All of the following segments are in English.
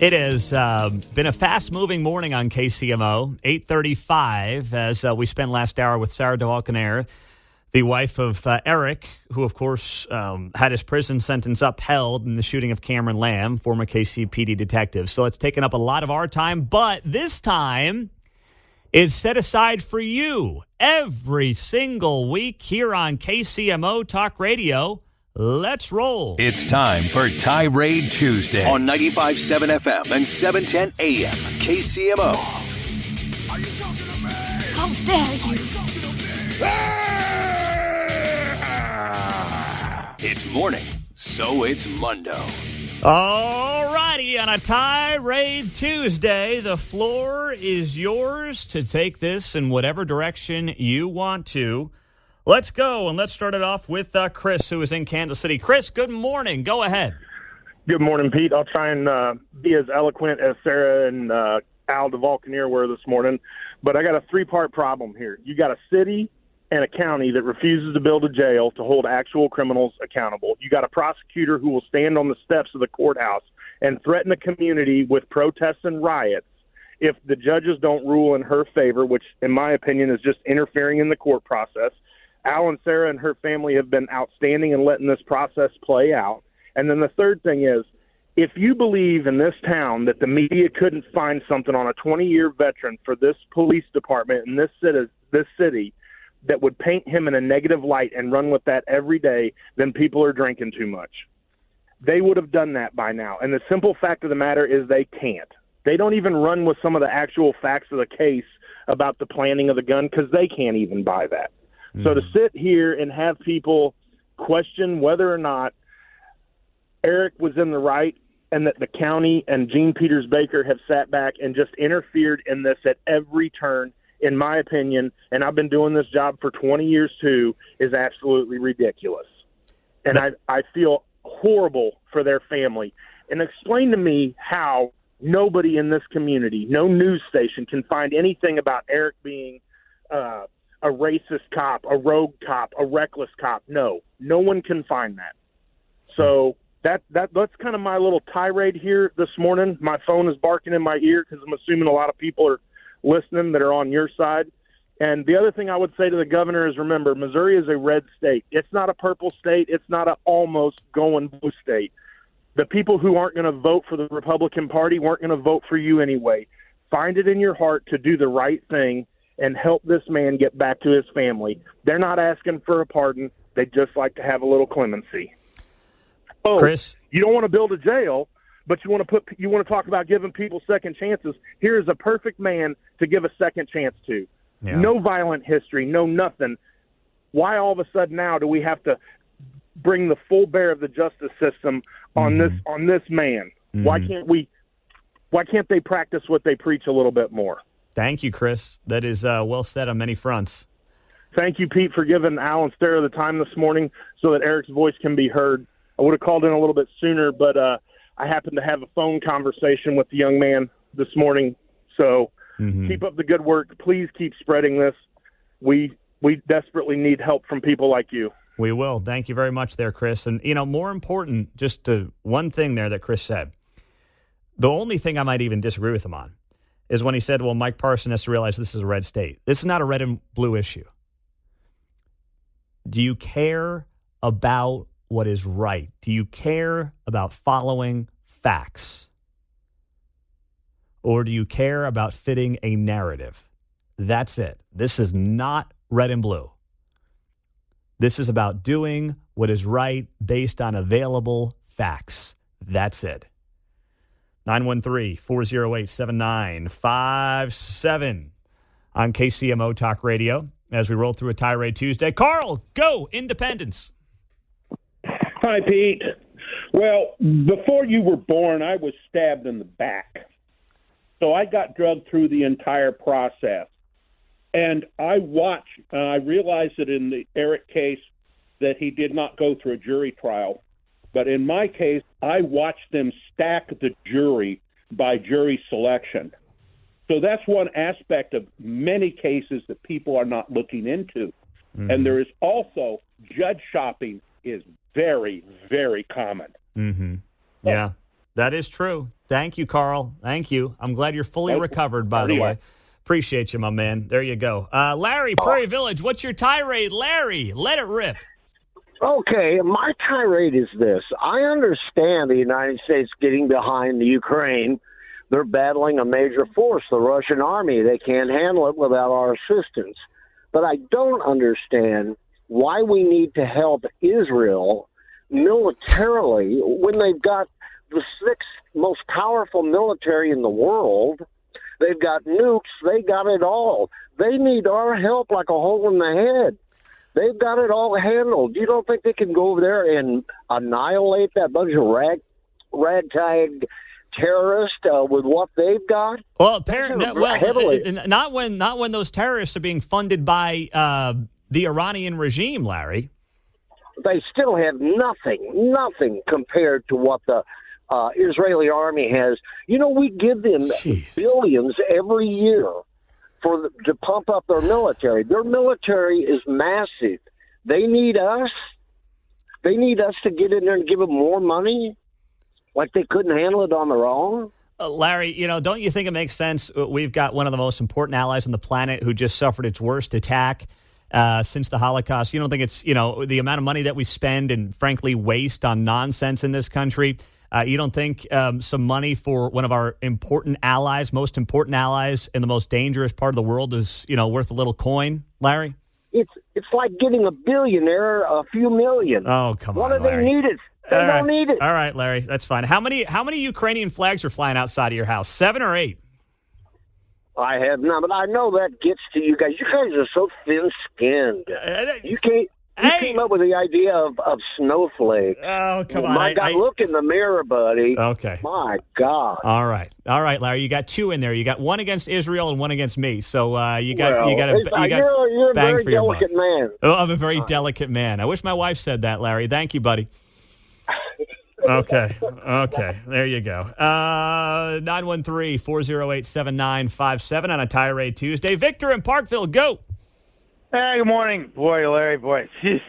It has been a fast-moving morning on KCMO, 8:35, as we spent last hour with Sarah DeValconaire, the wife of Eric, who, of course, had his prison sentence upheld in the shooting of Cameron Lamb, former KCPD detective. So it's taken up a lot of our time, but this time is set aside for you every single week here on KCMO Talk Radio. Let's roll. It's time for Tirade Tuesday on 95.7 FM and 710 AM KCMO. Are you talking to me? How dare you? It's morning, so it's Mundo. All righty, on a Tirade Tuesday, the floor is yours to take this in whatever direction you want to. Let's go, and let's start it off with Chris, who is in Kansas City. Chris, good morning. Go ahead. Good morning, Pete. I'll try and be as eloquent as Sarah and Al DeValconaire were this morning, but I got a three-part problem here. You got a city and a county that refuses to build a jail to hold actual criminals accountable. You got a prosecutor who will stand on the steps of the courthouse and threaten the community with protests and riots if the judges don't rule in her favor, which, in my opinion, is just interfering in the court process. Al and Sarah and her family have been outstanding in letting this process play out. And then the third thing is, if you believe in this town that the media couldn't find something on a 20-year veteran for this police department in this city that would paint him in a negative light and run with that every day, then people are drinking too much. They would have done that by now. And the simple fact of the matter is they can't. They don't even run with some of the actual facts of the case about the planning of the gun because they can't even buy that. So to sit here and have people question whether or not Eric was in the right and that the county and Gene Peters Baker have sat back and just interfered in this at every turn, in my opinion, and I've been doing this job for 20 years too, is absolutely ridiculous. And I feel horrible for their family. And explain to me how nobody in this community, no news station, can find anything about Eric being a racist cop, a rogue cop, a reckless cop. No one can find that. So that's kind of my little tirade here this morning. My phone is barking in my ear because I'm assuming a lot of people are listening that are on your side. And the other thing I would say to the governor is, remember, Missouri is a red state. It's not a purple state. It's not an almost going blue state. The people who aren't going to vote for the Republican Party weren't going to vote for you anyway. Find it in your heart to do the right thing and help this man get back to his family. They're not asking for a pardon. They just like to have a little clemency. Oh, Chris, you don't want to build a jail, but you want to talk about giving people second chances. Here is a perfect man to give a second chance to. Yeah. No violent history, no nothing. Why all of a sudden now do we have to bring the full bear of the justice system on this man? Mm-hmm. Why can't they practice what they preach a little bit more? Thank you, Chris. That is well said on many fronts. Thank you, Pete, for giving Al and Sarah the time this morning so that Eric's voice can be heard. I would have called in a little bit sooner, but I happened to have a phone conversation with the young man this morning. So keep up the good work. Please keep spreading this. We desperately need help from people like you. We will. Thank you very much there, Chris. And, more important, just one thing there that Chris said. The only thing I might even disagree with him on is when he said, well, Mike Parson has to realize this is a red state. This is not a red and blue issue. Do you care about what is right? Do you care about following facts? Or do you care about fitting a narrative? That's it. This is not red and blue. This is about doing what is right based on available facts. That's it. 913-408-7957 on KCMO Talk Radio as we roll through a Tirade Tuesday. Carl, go Independence. Hi, Pete. Well, before you were born, I was stabbed in the back. So I got drugged through the entire process. And I realized that in the Eric case that he did not go through a jury trial. But in my case, I watched them stack the jury by jury selection. So that's one aspect of many cases that people are not looking into. Mm-hmm. And there is also judge shopping is very, very common. Mm-hmm. Yeah. That is true. Thank you, Carl. Thank you. I'm glad you're fully recovered, by the way. Appreciate you, my man. There you go. Larry, Prairie Village, what's your tirade? Larry, let it rip. Okay, my tirade is this. I understand the United States getting behind the Ukraine. They're battling a major force, the Russian army. They can't handle it without our assistance. But I don't understand why we need to help Israel militarily when they've got the sixth most powerful military in the world. They've got nukes. They got it all. They need our help like a hole in the head. They've got it all handled. You don't think they can go over there and annihilate that bunch of ragtag terrorists with what they've got? Well, not when those terrorists are being funded by the Iranian regime, Larry. They still have nothing compared to what the Israeli army has. You know, we give them billions every year to pump up their military. Their military is massive. They need us. They need us to get in there and give them more money, like they couldn't handle it on their own. Larry, don't you think it makes sense? We've got one of the most important allies on the planet who just suffered its worst attack since the Holocaust. You don't think it's, the amount of money that we spend and, frankly, waste on nonsense in this country? You don't think some money for one of our important allies, most important allies in the most dangerous part of the world is, worth a little coin, Larry? It's like getting a billionaire a few million. Oh, come on, What do Larry. they need it? They don't need it. All right, Larry, that's fine. How many Ukrainian flags are flying outside of your house? 7 or 8? I have none, but I know that gets to you guys. You guys are so thin-skinned. You came up with the idea of snowflake. Oh, come on. My God, look in the mirror, buddy. Okay. My God. All right, Larry. You got 2 in there. You got 1 against Israel and 1 against me. So you got you're a bang very for your buck. delicate man. Oh, I'm a very delicate man. I wish my wife said that, Larry. Thank you, buddy. Okay. There you go. 913-408-7957 on a Tirade Tuesday. Victor in Parkville, go. Hey, good morning. Boy, Larry, boy. Jeez.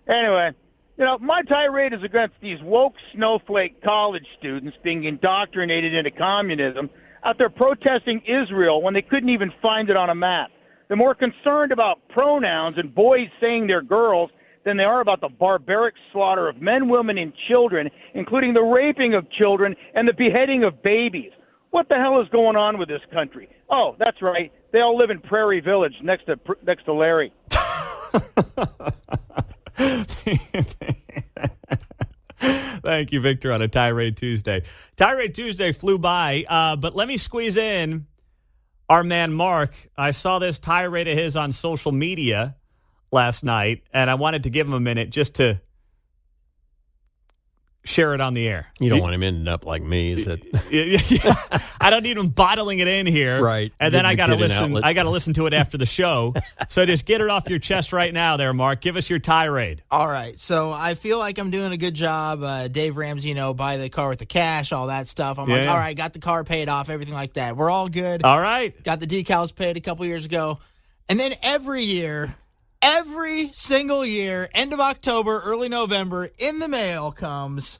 Anyway, my tirade is against these woke snowflake college students being indoctrinated into communism out there protesting Israel when they couldn't even find it on a map. They're more concerned about pronouns and boys saying they're girls than they are about the barbaric slaughter of men, women, and children, including the raping of children and the beheading of babies. What the hell is going on with this country? Oh, that's right. They all live in Prairie Village next to Larry. Thank you, Victor, on a Tirade Tuesday. Tirade Tuesday flew by, but let me squeeze in our man Mark. I saw this tirade of his on social media last night, and I wanted to give him a minute just to share it on the air. You don't want him ending up like me, is it? Yeah. I don't need him bottling it in here. Right. And then I got to listen. I got to listen to it after the show. So just get it off your chest right now there, Mark. Give us your tirade. All right. So I feel like I'm doing a good job. Dave Ramsey, buy the car with the cash, all that stuff. I'm like, all right, got the car paid off, everything like that. We're all good. All right. Got the decals paid a couple years ago. And then every single year, end of October, early November, in the mail comes,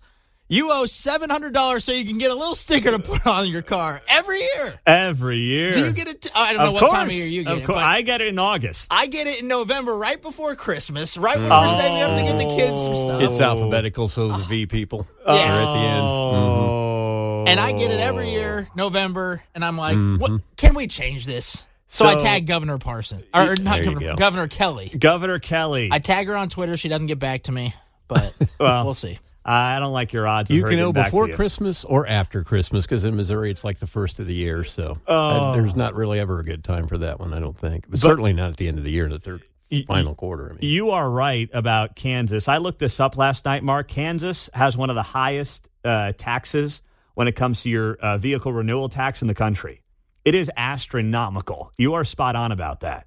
you owe $700 so you can get a little sticker to put on your car. Every year. Do you get it? I don't know what time of year you get it. But I get it in August. I get it in November, right before Christmas, right when we're saving up to get the kids some stuff. It's alphabetical, so the V people are at the end. Mm-hmm. And I get it every year, November, and I'm like, what? Can we change this? So I tag Governor Parson. Or not Governor Kelly. Governor Kelly. I tag her on Twitter. She doesn't get back to me, but we'll see. I don't like your odds of you her can know getting back before to you. Christmas or after Christmas, because in Missouri it's like the first of the year, so there's not really ever a good time for that one, I don't think. But certainly not at the end of the year in the third final quarter. I mean. You are right about Kansas. I looked this up last night, Mark. Kansas has one of the highest taxes when it comes to your vehicle renewal tax in the country. It is astronomical. You are spot on about that.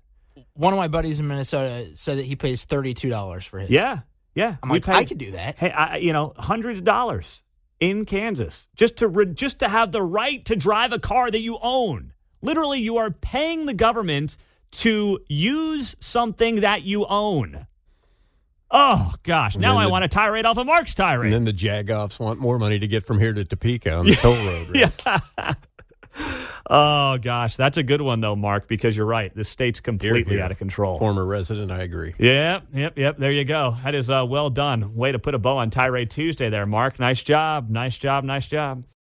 One of my buddies in Minnesota said that he pays $32 for his. Yeah. I'm like, I could do that. Hey, hundreds of dollars in Kansas just to have the right to drive a car that you own. Literally, you are paying the government to use something that you own. Oh, gosh. Now I want a tirade off of Mark's tirade. And then the Jagoffs want more money to get from here to Topeka on the toll road. Right? Yeah. Oh, gosh. That's a good one, though, Mark, because you're right. This state's completely out of control. Former resident, I agree. Yep. There you go. That is well done. Way to put a bow on Tirade Tuesday there, Mark. Nice job.